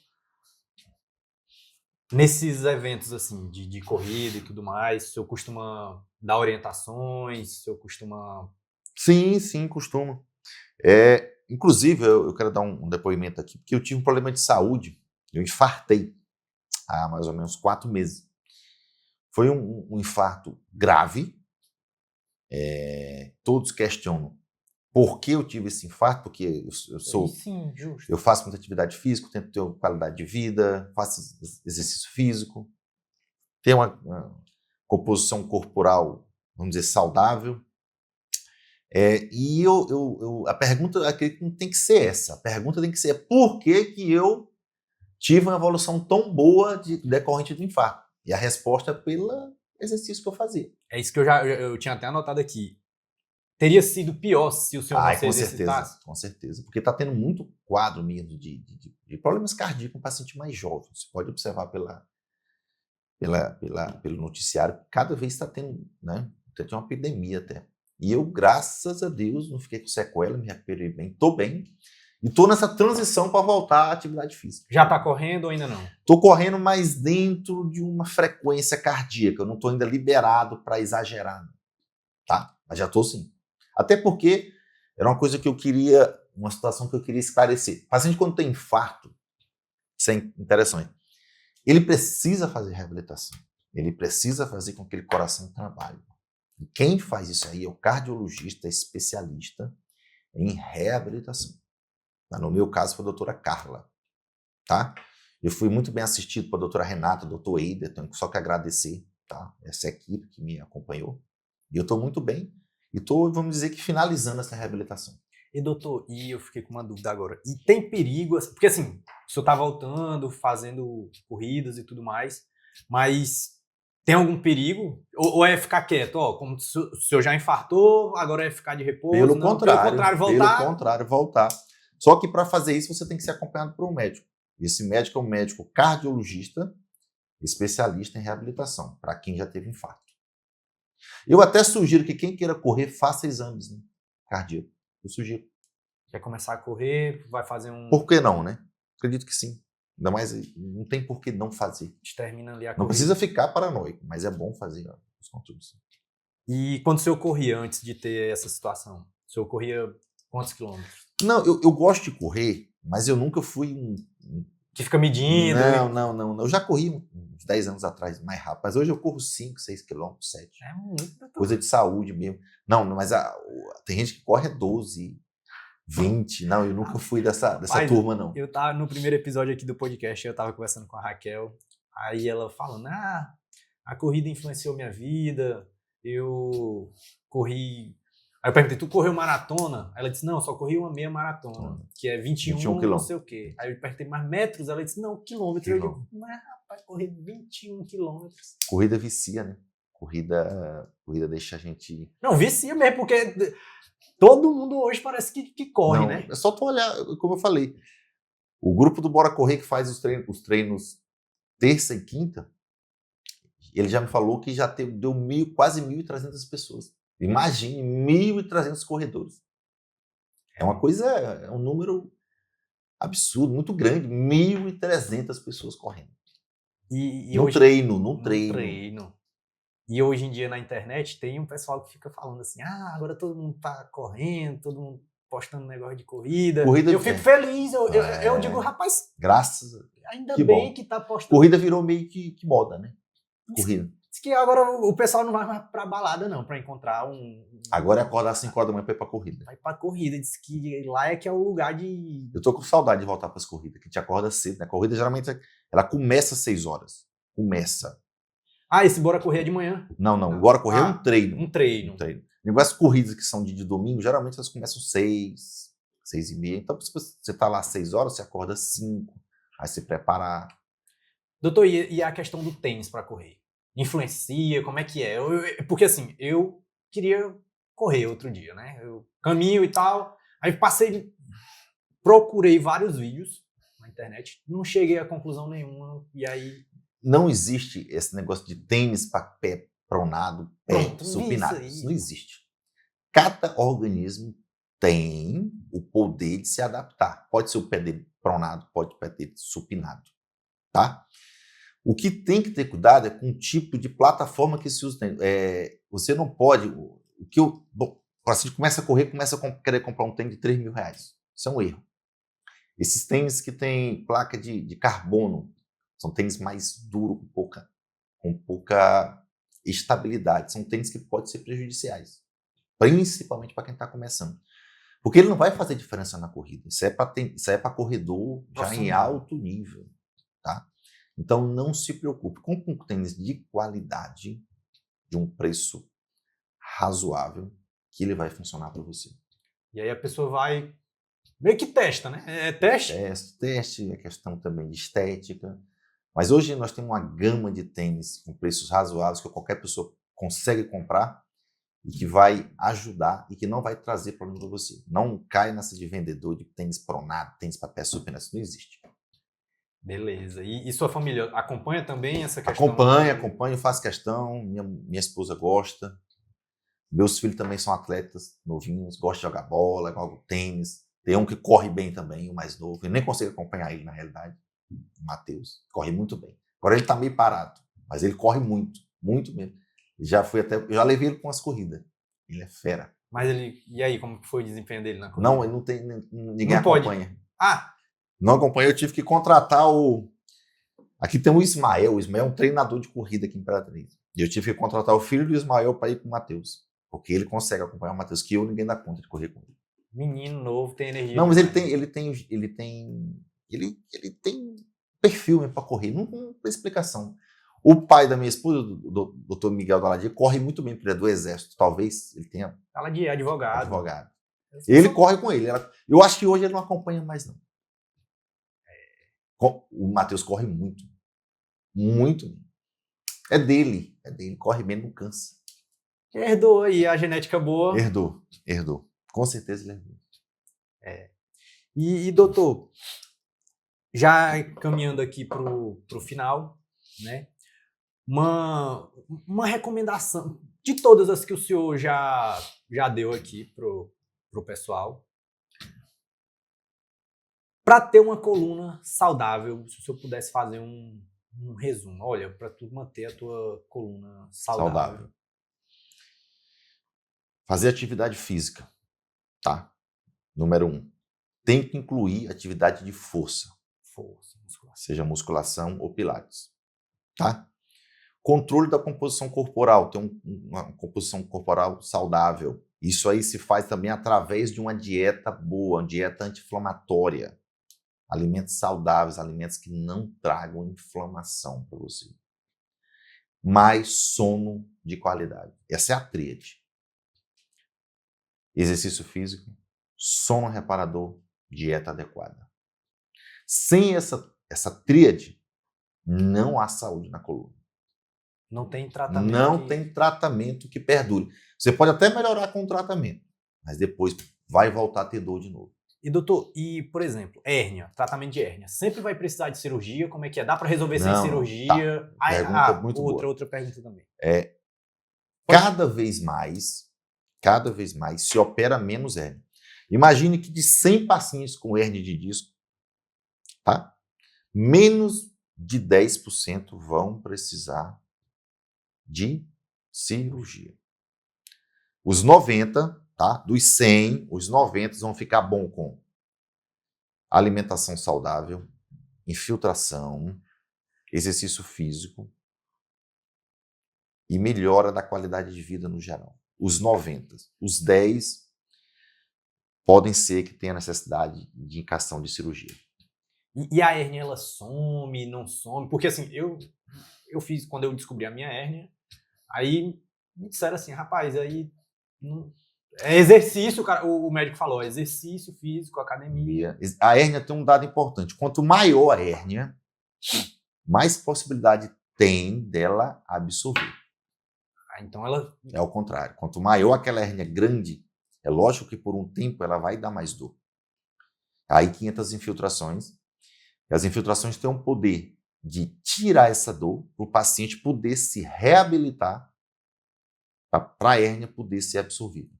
Nesses eventos, assim, de corrida e tudo mais, o senhor costuma dar orientações? O senhor costuma Sim, costumo. Inclusive, eu quero dar um depoimento aqui, porque eu tive um problema de saúde, eu infartei há mais ou menos 4 meses. Foi um infarto grave. Todos questionam por que eu tive esse infarto, porque Sim, justo. eu faço muita atividade física, tento ter uma qualidade de vida, faço exercício físico, tenho uma composição corporal, vamos dizer, saudável. E a pergunta acredito que não tem que ser essa. A pergunta tem que ser por que eu tive uma evolução tão boa decorrente do infarto? E a resposta é pelo exercício que eu fazia. É isso que eu tinha até anotado aqui. Teria sido pior se o senhor não se exercitasse? Com certeza. Porque está tendo muito quadro mesmo de problemas cardíacos no paciente mais jovem. Você pode observar pelo noticiário, cada vez está tendo, né? Tem uma epidemia até. E eu, graças a Deus, não fiquei com sequela, me recuperei bem, estou bem. E estou nessa transição para voltar à atividade física. Já está correndo ou ainda não? Estou correndo, mas dentro de uma frequência cardíaca. Eu não estou ainda liberado para exagerar, tá? Mas já estou sim. Até porque era uma coisa que eu queria, uma situação que eu queria esclarecer. O paciente, quando tem infarto, isso é interessante, ele precisa fazer reabilitação. Ele precisa fazer com que aquele coração trabalhe. E quem faz isso aí é o cardiologista especialista em reabilitação. No meu caso, foi a doutora Carla. Tá? Eu fui muito bem assistido pela doutora Renata, doutor Eider, tenho só que agradecer, tá? Essa equipe que me acompanhou. E eu estou muito bem. E estou, vamos dizer que, finalizando essa reabilitação. E doutor, eu fiquei com uma dúvida agora. E tem perigo, porque assim, o senhor está voltando, fazendo corridas e tudo mais, mas tem algum perigo? Ou é ficar quieto? Como o senhor já infartou, agora é ficar de repouso? Pelo contrário, voltar? Pelo contrário, voltar. Só que para fazer isso você tem que ser acompanhado por um médico. Esse médico é um médico cardiologista, especialista em reabilitação, para quem já teve infarto. Eu até sugiro que quem queira correr, faça exames, né, cardíacos. Eu sugiro. Quer começar a correr, vai fazer um... Por que não, né? Acredito que sim. Ainda mais, não tem por que não fazer. Termina ali a não corrida. Precisa ficar paranoico, mas é bom fazer os conteúdos. E quando o senhor corria antes de ter essa situação? O senhor corria quantos quilômetros? Não, eu gosto de correr, mas eu nunca fui que fica medindo? Não. Eu já corri uns 10 anos atrás mais rápido, mas hoje eu corro 5, 6 quilômetros, 7. É muito. Coisa de saúde mesmo. Não, mas tem gente que corre 12, 20. Não, eu nunca fui dessa turma, não. Eu tava no primeiro episódio aqui do podcast, eu tava conversando com a Raquel, aí ela falando, a corrida influenciou minha vida, eu corri... Aí eu perguntei, tu correu maratona? Ela disse, não, eu só corri uma meia maratona, que é 21 não sei o quê. Aí eu perguntei, mas metros? Ela disse, não, quilômetros. Eu digo, mas rapaz, correr 21 quilômetros. Corrida vicia, né? Corrida deixa a gente... Não, vicia mesmo, porque todo mundo hoje parece que corre, né? É só tu olhar, como eu falei, o grupo do Bora Correr que faz os treinos terça e quinta, ele já me falou que já deu quase 1.300 pessoas. Imagine 1.300 corredores. É uma coisa, é um número absurdo, muito grande. 1.300 pessoas correndo. No treino. E hoje em dia na internet tem um pessoal que fica falando assim, agora todo mundo tá correndo, todo mundo postando negócio de corrida. Eu fico feliz, eu digo, rapaz, graças a Deus. Ainda bem que tá postando. Corrida virou meio que moda, né? Corrida. Diz que agora o pessoal não vai mais pra balada, não, pra encontrar Agora é acordar às 5 horas da manhã pra ir pra corrida. Vai pra corrida. Diz que lá é que é o lugar de... Eu tô com saudade de voltar pras corridas, que te acorda cedo, né? A corrida geralmente ela começa às 6 horas. Começa. Esse Bora Correr é de manhã? Não. Bora Correr é um treino. Um treino. As corridas que são de domingo, geralmente elas começam 6, 6h30. Então, se você tá lá às 6 horas, você acorda às 5, aí se prepara. Doutor, e a questão do tênis pra correr? Influencia? Como é que é? Porque assim, eu queria correr outro dia, né? Eu caminho e tal. Aí procurei vários vídeos na internet, não cheguei a conclusão nenhuma. E aí... Não existe esse negócio de tênis para pé pronado, pé supinado. Isso não existe. Cada organismo tem o poder de se adaptar. Pode ser o pé dele pronado, pode ser o pé dele supinado. Tá? O que tem que ter cuidado é com o tipo de plataforma que se usa. Você não pode... Por paciente começa a correr, começa a querer comprar um tênis de R$3.000. Isso é um erro. Esses tênis que tem placa de carbono são tênis mais duros, com pouca estabilidade. São tênis que podem ser prejudiciais, principalmente para quem está começando. Porque ele não vai fazer diferença na corrida. Isso é para corredor já em alto nível. Tá? Então, não se preocupe. Compre um tênis de qualidade, de um preço razoável, que ele vai funcionar para você. E aí a pessoa vai... Meio que testa, né? É teste? Teste, é questão também de estética. Mas hoje nós temos uma gama de tênis com preços razoáveis que qualquer pessoa consegue comprar e que vai ajudar e que não vai trazer problema para você. Não cai nessa de vendedor de tênis pronado, tênis para pé super, isso não existe. Beleza. E sua família acompanha também essa questão? Acompanho, faço questão. Minha esposa gosta. Meus filhos também são atletas novinhos, gostam de jogar bola, jogam tênis. Tem um que corre bem também, o mais novo. Eu nem consigo acompanhar ele, na realidade. O Matheus. Corre muito bem. Agora ele está meio parado, mas ele corre muito, muito mesmo. Eu já levei ele com as corridas. Ele é fera. Mas e aí, como foi o desempenho dele na corrida? Não, ele não tem, ninguém não acompanha. Pode. Ah! Não acompanha, eu tive que contratar Aqui tem o Ismael é um treinador de corrida aqui em Imperatriz. E eu tive que contratar o filho do Ismael para ir com o Matheus. Porque ele consegue acompanhar o Matheus, que ninguém dá conta de correr com ele. Menino novo, tem energia. Não, mas ele tem perfil para correr, não tem explicação. O pai da minha esposa, o Dr. Miguel Daladia, corre muito bem, porque ele é do Exército. Talvez ele tenha... Daladia, advogado. Ele corre com ele. Eu acho que hoje ele não acompanha mais, não. O Matheus corre muito. Muito. É dele. Corre bem, não cansa. Herdou aí a genética boa. Herdou. Com certeza ele herdou. E doutor, já caminhando aqui pro final, né? Uma recomendação de todas as que o senhor já deu aqui pro pessoal, para ter uma coluna saudável, se o senhor pudesse fazer um resumo, olha, para tu manter a tua coluna saudável. Fazer atividade física, tá? Número 1. Tem que incluir atividade de força. Musculação. Seja musculação ou pilates, tá? Controle da composição corporal, ter uma composição corporal saudável. Isso aí se faz também através de uma dieta boa, uma dieta anti-inflamatória. Alimentos saudáveis, alimentos que não tragam inflamação para você. Mais sono de qualidade. Essa é a tríade. Exercício físico, sono reparador, dieta adequada. Sem essa tríade, não há saúde na coluna. Não tem tratamento. Tem tratamento que perdure. Você pode até melhorar com o tratamento, mas depois vai voltar a ter dor de novo. E doutor, por exemplo, hérnia, tratamento de hérnia, sempre vai precisar de cirurgia? Como é que é? Dá para resolver sem cirurgia? Tá. Pergunta muito boa. Outra pergunta também. Cada vez mais se opera menos hérnia. Imagine que de 100 pacientes com hérnia de disco, tá? Menos de 10% vão precisar de cirurgia. Os 90, tá? Dos 100, os 90 vão ficar bom com alimentação saudável, infiltração, exercício físico e melhora da qualidade de vida no geral. Os 90, os 10 podem ser que tenha necessidade de indicação de cirurgia. E a hérnia, ela some, não some? Porque assim, eu fiz, quando eu descobri a minha hérnia, aí me disseram assim, rapaz, aí é exercício, o médico falou, exercício físico, academia. A hérnia tem um dado importante, quanto maior a hérnia, mais possibilidade tem dela absorver. Então ela... É ao contrário, quanto maior aquela hérnia grande, é lógico que por um tempo ela vai dar mais dor. Aí 500 infiltrações, e as infiltrações têm um poder de tirar essa dor para o paciente poder se reabilitar para a hérnia poder ser absorvida.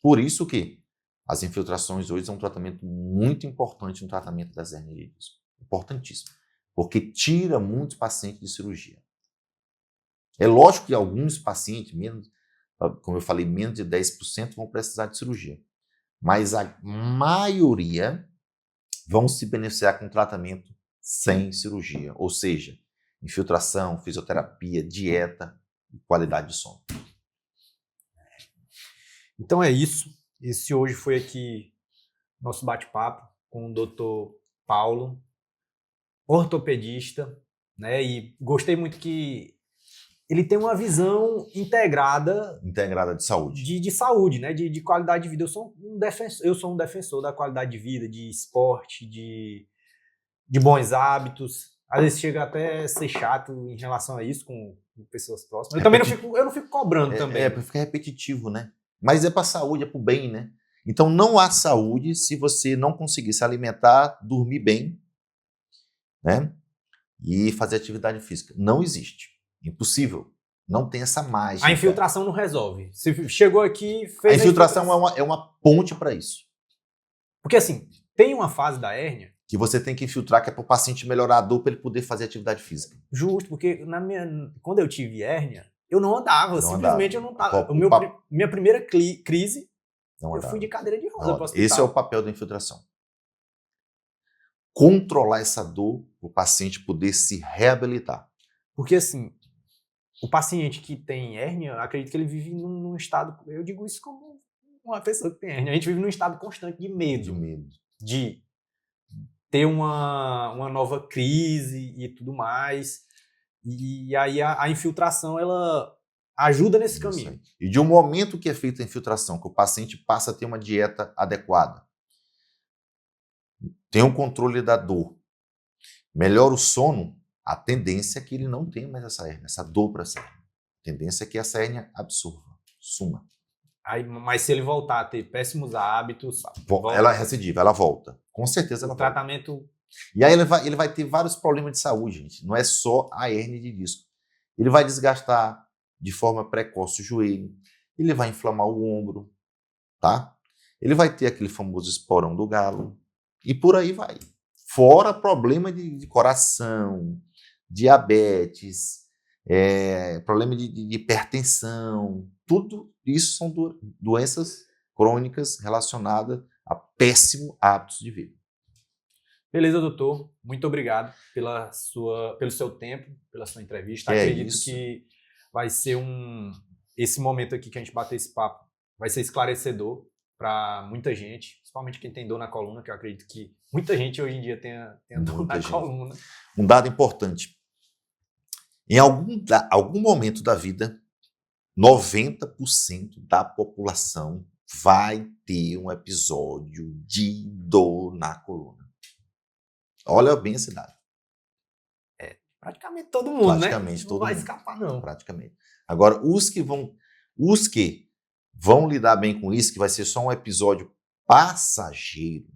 Por isso que as infiltrações hoje são um tratamento muito importante no tratamento das hérnias de disco. Importantíssimo. Porque tira muitos pacientes de cirurgia. É lógico que alguns pacientes, menos, como eu falei, menos de 10% vão precisar de cirurgia. Mas a maioria vão se beneficiar com tratamento sem cirurgia, ou seja, infiltração, fisioterapia, dieta e qualidade de sono. Então é isso. Esse hoje foi aqui nosso bate-papo com o Dr. Paulo, ortopedista, né? E gostei muito que ele tem uma visão integrada de saúde. De saúde, né? De qualidade de vida. Eu sou um defensor da qualidade de vida, de esporte, de bons hábitos. Às vezes chega até a ser chato em relação a isso com pessoas próximas. Eu também não fico cobrando também. Porque fica repetitivo, né? Mas é para a saúde, é para o bem, né? Então não há saúde se você não conseguir se alimentar, dormir bem, né? E fazer atividade física. Não existe. Impossível. Não tem essa mágica. A infiltração não resolve. Você chegou aqui, fez a infiltração é uma ponte para isso. Porque assim, tem uma fase da hérnia que você tem que infiltrar, que é para o paciente melhorar a dor para ele poder fazer atividade física. Justo, porque quando eu tive hérnia, eu não andava, simplesmente eu não estava. Minha primeira crise, eu fui de cadeira de roda para o hospital. Esse é o papel da infiltração. Controlar essa dor para o paciente poder se reabilitar. Porque assim, o paciente que tem hérnia, acredito que ele vive num estado, eu digo isso como uma pessoa que tem hérnia, a gente vive num estado constante de medo. De ter uma nova crise e tudo mais. E aí a infiltração, ela ajuda nesse caminho. E de um momento que é feita a infiltração, que o paciente passa a ter uma dieta adequada, tem um controle da dor, melhora o sono, a tendência é que ele não tenha mais essa hérnia, essa dor para essa hérnia. A tendência é que essa hérnia absorva, suma. Mas se ele voltar a ter péssimos hábitos... Ela é recidiva, ela volta. Com certeza ela volta. O tratamento... E aí ele vai ter vários problemas de saúde, gente. Não é só a hérnia de disco. Ele vai desgastar de forma precoce o joelho. Ele vai inflamar o ombro, tá? Ele vai ter aquele famoso esporão do galo. E por aí vai. Fora problema de coração, diabetes, problema de hipertensão. Tudo isso são doenças crônicas relacionadas a péssimos hábitos de vida. Beleza, doutor. Muito obrigado pelo seu tempo, pela sua entrevista. Acredito que vai ser esse momento aqui que a gente bater esse papo vai ser esclarecedor para muita gente, principalmente quem tem dor na coluna, que eu acredito que muita gente hoje em dia tenha dor na coluna. Um dado importante. Em algum momento da vida, 90% da população vai ter um episódio de dor na coluna. Olha bem esse dado. Praticamente todo mundo, praticamente né? Todo não vai mundo. escapar, não. Praticamente. Agora, os que vão lidar bem com isso, que vai ser só um episódio passageiro,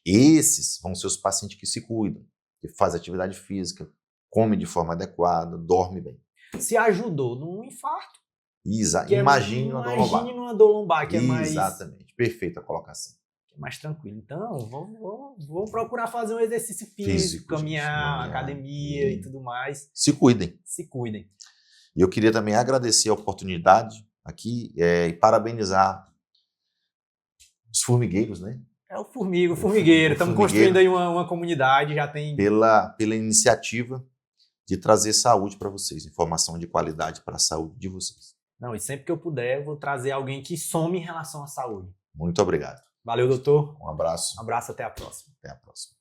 esses vão ser os pacientes que se cuidam, que fazem atividade física, comem de forma adequada, dormem bem. Se ajudou num infarto. Imagine uma dor lombar. Imagine numa dor lombar, que é mais... Exatamente. Perfeita colocação. Mais tranquilo. Então, vamos procurar fazer um exercício físico, caminhar, academia e tudo mais. Se cuidem. Se cuidem. E eu queria também agradecer a oportunidade aqui e parabenizar os formigueiros, né? O formigueiro. Estamos construindo aí uma comunidade, já tem... Pela iniciativa de trazer saúde para vocês, informação de qualidade para a saúde de vocês. Não, e sempre que eu puder, eu vou trazer alguém que some em relação à saúde. Muito obrigado. Valeu, doutor. Um abraço. Um abraço, até a próxima. Até a próxima.